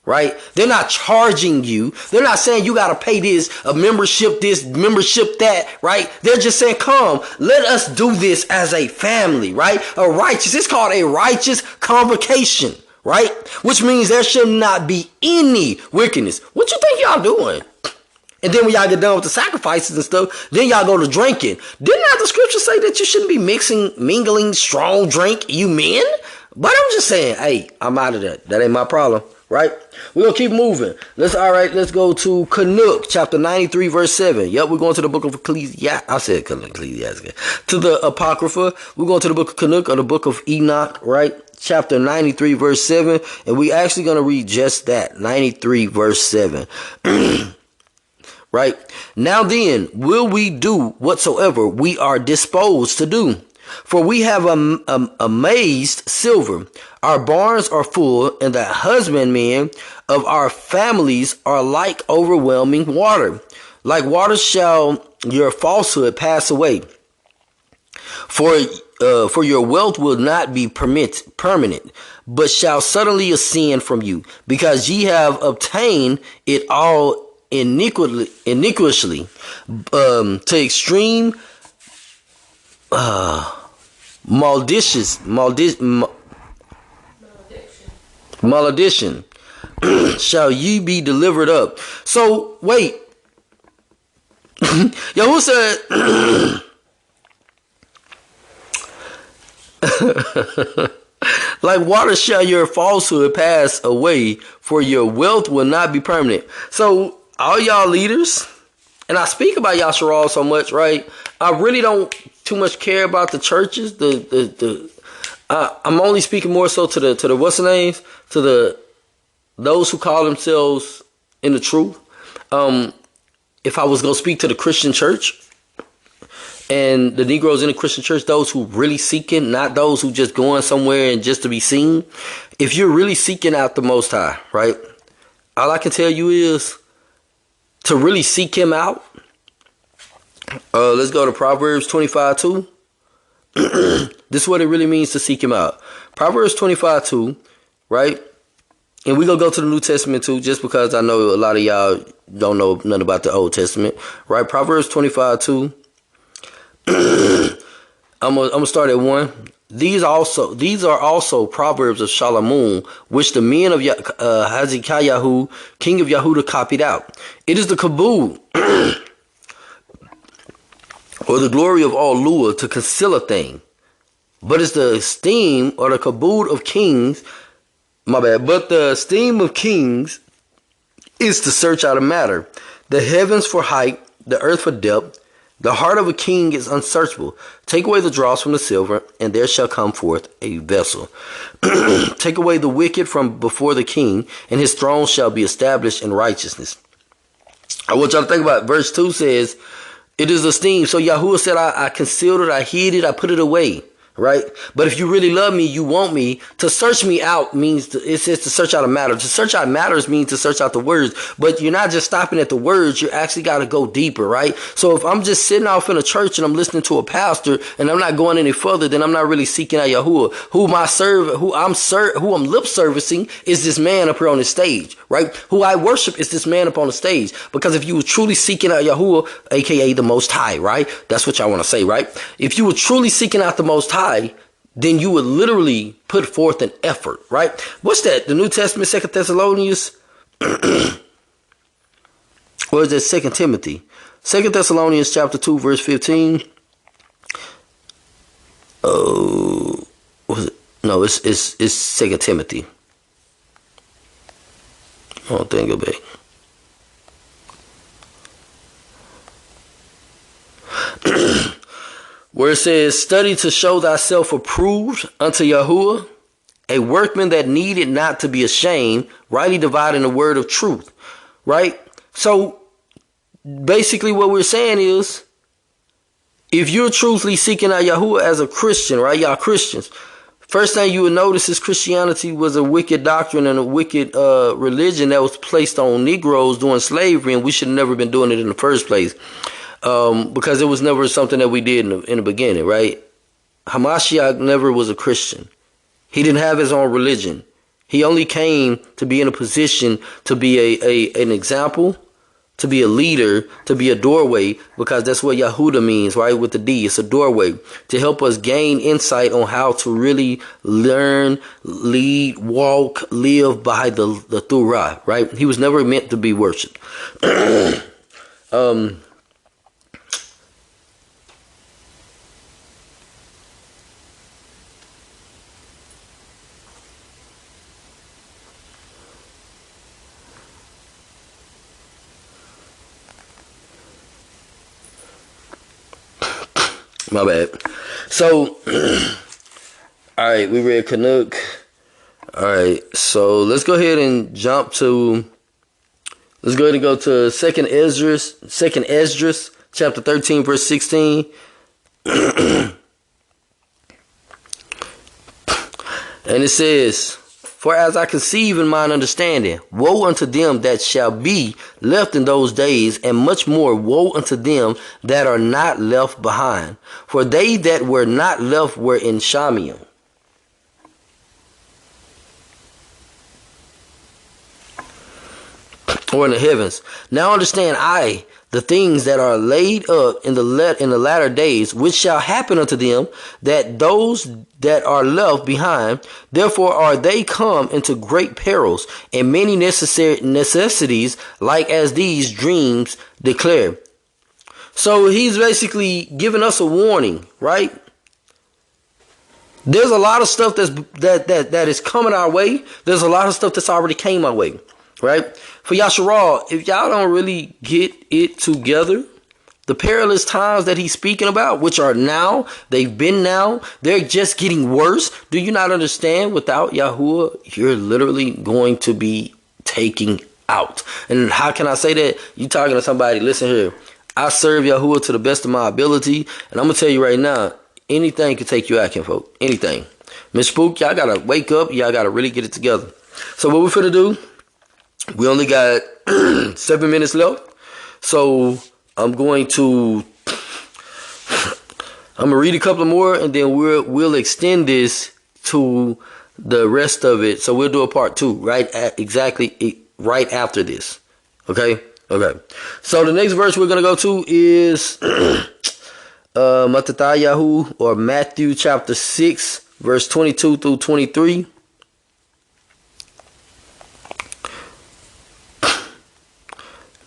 Right? They're not charging you. They're not saying you got to pay this membership, that, right? They're just saying, come, let us do this as a family, right? It's called a righteous convocation, right? Which means there should not be any wickedness. What you think y'all doing? And then when y'all get done with the sacrifices and stuff, then y'all go to drinking. Didn't not the scripture say that you shouldn't be mingling strong drink, you men? But I'm just saying, hey, I'm out of that. That ain't my problem. Right? We're going to keep moving. Let's go to Canuck, chapter 93, verse 7. Yep, we're going to the book of Ecclesiastes. I said Ecclesiastes. To the Apocrypha. We're going to the book of Canuck, or the book of Enoch, right? Chapter 93, verse 7. And we actually going to read just that. 93, verse 7. Right? Now then, will we do whatsoever we are disposed to do? For we have amazed silver. Our barns are full, and the husbandmen of our families are like overwhelming water. Like water shall your falsehood pass away. For your wealth will not be permanent, but shall suddenly ascend from you, because ye have obtained it all iniquitously, to extreme malediction shall ye be delivered up. So wait, Yahuwah said, like water shall your falsehood pass away, for your wealth will not be permanent. So all y'all leaders, and I speak about Yasharal so much, right? I really don't too much care about the churches. I'm only speaking more so to the what's the names, to those who call themselves in the truth. If I was gonna speak to the Christian church and the Negroes in the Christian church, those who really seeking, not those who just going somewhere and just to be seen. If you're really seeking out the Most High, right? All I can tell you is to really seek Him out. Let's go to Proverbs 25:2. This is what it really means to seek Him out. Proverbs 25:2, right? And we're going to go to the New Testament too, just because I know a lot of y'all don't know nothing about the Old Testament, right? Proverbs 25:2. I'm gonna start at 1. These are also proverbs of Shalamun, which the men of Hezekiah, king of Yahudah, copied out. It is the kabul, or the glory of all lure, to conceal a thing, but it's the esteem or the kabul of kings. My bad. But the esteem of kings is to search out a matter. The heavens for height, the earth for depth. The heart of a king is unsearchable. Take away the dross from the silver, and there shall come forth a vessel. Take away the wicked from before the king, and his throne shall be established in righteousness. I want y'all to think about it. Verse 2 says, it is esteemed. So Yahuwah said, I concealed it, I hid it, I put it away. Right? But if you really love me, you want me. To search me out means, it says to search out a matter. To search out matters means to search out the words. But you're not just stopping at the words. You actually got to go deeper, right? So if I'm just sitting off in a church and I'm listening to a pastor and I'm not going any further, then I'm not really seeking out Yahuwah. Who I'm lip servicing is this man up here on the stage, right? Who I worship is this man up on the stage. Because if you were truly seeking out Yahuwah, aka the Most High, right? That's what y'all want to say, right? If you were truly seeking out the Most High, then you would literally put forth an effort, right? What's that? The New Testament, 2 Thessalonians? Or is that 2 Timothy? 2 Thessalonians chapter 2, verse 15. Oh, was it? No, it's 2 Timothy. I don't think it'll be. where it says, study to show thyself approved unto Yahuwah, a workman that needed not to be ashamed, rightly dividing the word of truth. Right? So basically what we're saying is, if you're truthfully seeking out Yahuwah as a Christian, right? Y'all Christians. First thing you would notice is Christianity was a wicked doctrine and a wicked religion that was placed on Negroes during slavery, and we should have never been doing it in the first place, because it was never something that we did in the beginning, right? Hamashiach never was a Christian. He didn't have his own religion. He only came to be in a position to be an example, to be a leader, to be a doorway, because that's what Yahudah means, right? With the D, it's a doorway to help us gain insight on how to really learn, lead, walk, live by the Torah, right? He was never meant to be worshipped. My bad. So, all right, we read Canuck. All right, so let's go ahead and jump to. Let's go ahead and go to Second Esdras, chapter 13, verse 16. And it says, for as I conceive in mine understanding, woe unto them that shall be left in those days, and much more woe unto them that are not left behind. For they that were not left were in Shamiam. Or in the heavens. Now understand I the things that are laid up in the latter days, which shall happen unto them, that those that are left behind, therefore are they come into great perils and many necessities, like as these dreams declare. So he's basically giving us a warning, right? There's a lot of stuff that is coming our way. There's a lot of stuff that's already came our way, right? For Yasharal, if y'all don't really get it together, the perilous times that he's speaking about, which are now, they've been now, they're just getting worse. Do you not understand? Without Yahuwah, you're literally going to be taking out. And how can I say that? You talking to somebody, listen here. I serve Yahuwah to the best of my ability. And I'm going to tell you right now, anything can take you out, kinfolk. Anything. Miss Spook, y'all got to wake up. Y'all got to really get it together. So what we're finna do, we only got 7 minutes left. So I'm going to read a couple more, and then we'll extend this to the rest of it. So we'll do a part 2 right after this. Okay. So the next verse we're gonna go to is Mattatyahu, or Matthew chapter 6, verse 22 through 23.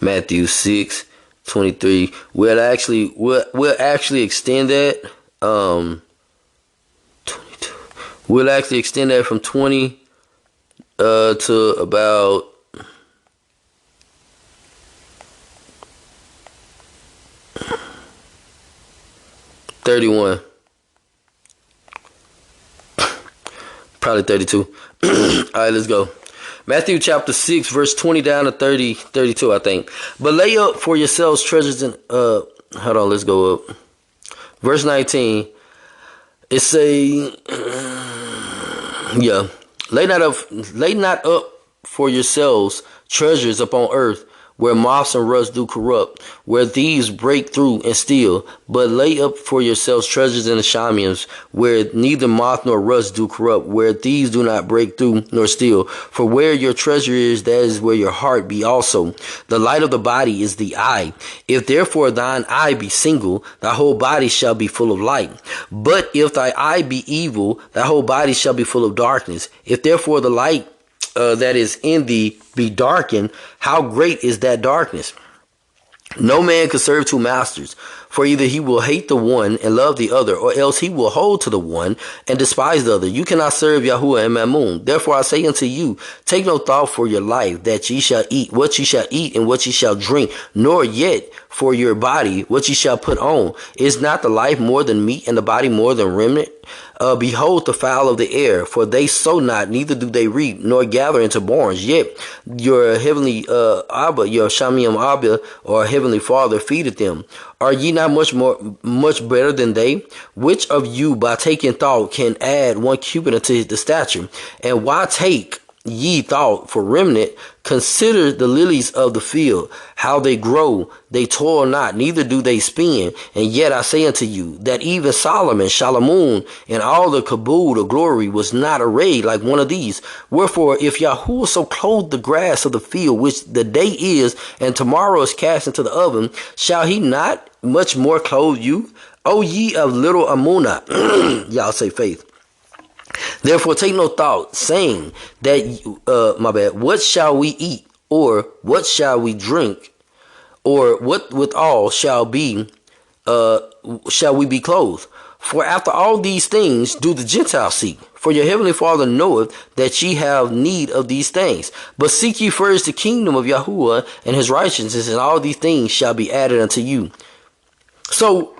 Matthew 6, 23. We'll actually extend that. 22. We'll actually extend that from 20 to about 31. Probably 32. All right, let's go. Matthew chapter 6, verse 20 down to 32, I think. But lay up for yourselves treasures in, hold on, let's go up. Verse 19, it say, lay not up for yourselves treasures upon earth, where moths and rust do corrupt, where thieves break through and steal, but lay up for yourselves treasures in the Shamiams, where neither moth nor rust do corrupt, where thieves do not break through nor steal. For where your treasure is, that is where your heart be also. The light of the body is the eye. If therefore thine eye be single, thy whole body shall be full of light. But if thy eye be evil, thy whole body shall be full of darkness. If therefore the light that is in thee be darkened, how great is that darkness? No man can serve two masters, for either he will hate the one and love the other, or else he will hold to the one and despise the other. You cannot serve Yahuwah and Mammon. Therefore I say unto you, take no thought for your life, that ye shall eat, what ye shall eat, and what ye shall drink, nor yet for your body, what ye shall put on. Is not the life more than meat, and the body more than raiment? Behold the fowl of the air, for they sow not, neither do they reap, nor gather into barns. Yet your heavenly Abba, your Shamim Abba, or heavenly Father, feedeth them. Are ye not much better than they? Which of you, by taking thought, can add 1 cubit unto the stature? And why take ye thought for remnant? Consider the lilies of the field, how they grow, they toil not, neither do they spin. And yet I say unto you, that even Solomon, Shalamoon, and all the cabood of glory was not arrayed like one of these. Wherefore, if Yahuwah so clothe the grass of the field, which the day is, and tomorrow is cast into the oven, shall he not much more clothe you? O ye of little Amunah, y'all say faith. Therefore take no thought, saying that, what shall we eat, or what shall we drink, or what withal shall we be clothed? For after all these things do the Gentiles seek. For your heavenly Father knoweth that ye have need of these things. But seek ye first the kingdom of Yahuwah and his righteousness, and all these things shall be added unto you. So,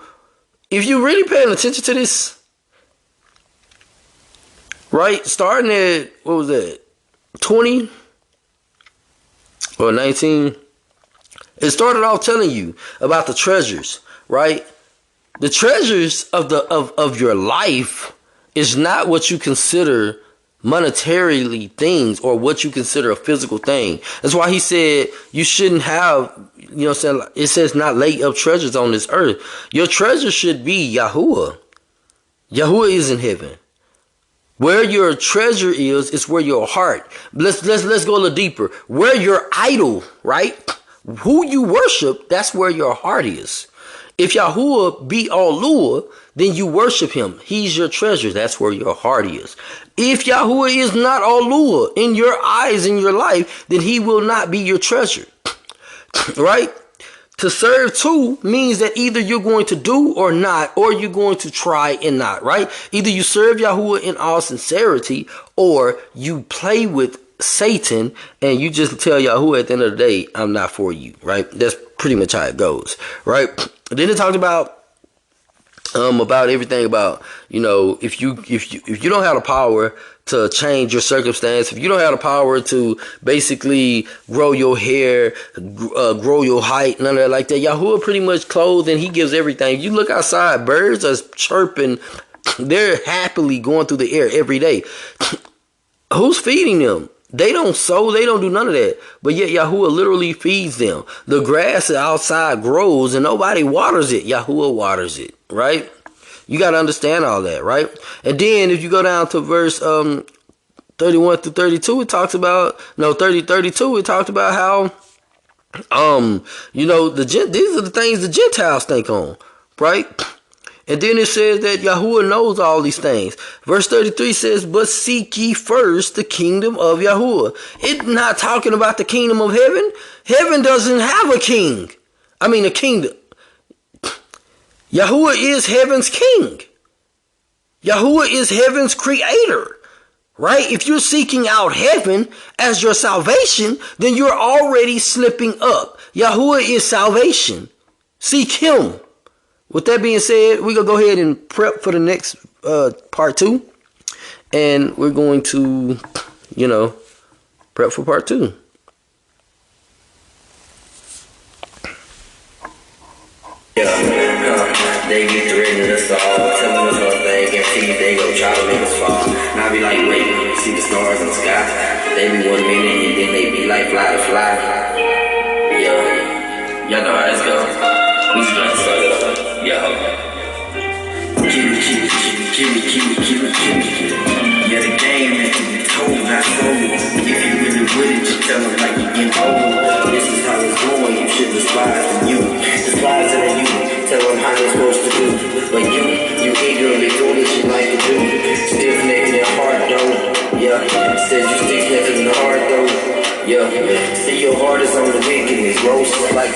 if you're really paying attention to this, right, starting at, what was that, 20 or 19, it started off telling you about the treasures, right? The treasures of your life is not what you consider monetarily things or what you consider a physical thing. That's why he said you shouldn't have, you know what I'm saying? It says not lay up treasures on this earth. Your treasure should be Yahuwah. Yahuwah is in heaven. Where your treasure is where your heart. Let's go a little deeper. Where your idol, right? Who you worship, that's where your heart is. If Yahuwah be Aluah, then you worship him. He's your treasure. That's where your heart is. If Yahuwah is not Aluah in your eyes, in your life, then he will not be your treasure. Right? To serve two means that either you're going to do or not, or you're going to try and not, right? Either you serve Yahuwah in all sincerity, or you play with Satan and you just tell Yahuwah at the end of the day, I'm not for you, right? That's pretty much how it goes, right? Then it talked about everything about, you know, if you don't have the power to change your circumstance, if you don't have the power to basically grow your hair, grow your height, none of that like that, Yahuwah pretty much clothes and he gives everything. If you look outside, birds are chirping, they're happily going through the air every day. Who's feeding them? They don't sow, they don't do none of that. But yet Yahuwah literally feeds them. The grass outside grows and nobody waters it. Yahuwah waters it, right? You got to understand all that, right? And then if you go down to verse 31 through 32, it talks about, 32, it talks about how, you know, these are the things the Gentiles think on, right? And then it says that Yahuwah knows all these things. Verse 33 says, but seek ye first the kingdom of Yahuwah. It's not talking about the kingdom of heaven. Heaven doesn't have a king. I mean, a kingdom. Yahuwah is heaven's king. Yahuwah is heaven's creator. Right? If you're seeking out heaven as your salvation, then you're already slipping up. Yahuwah is salvation. Seek him. With that being said, we're going to go ahead and prep for the next part 2. And we're going to, you know, prep for part 2. They get threatening us all, telling us what they can see, they go try to make us fall. And I be like, wait, see the stars in the sky. They be 1 minute and then they be like, fly to fly. Yeah, y'all know how this goes. We just gonna start it up. Yo. Keep it. Yeah, the game is to be told, not sold. If you really with it, you tell them like you getting old. This is how it's going, you should despise the you. Despise to the you, tell them how they're supposed to do. But you eagerly do what you like to do. Stiff neck in your heart though. Yeah, said you stiff neck in the heart though. Yeah, see your heart is on the wickedness, roast like a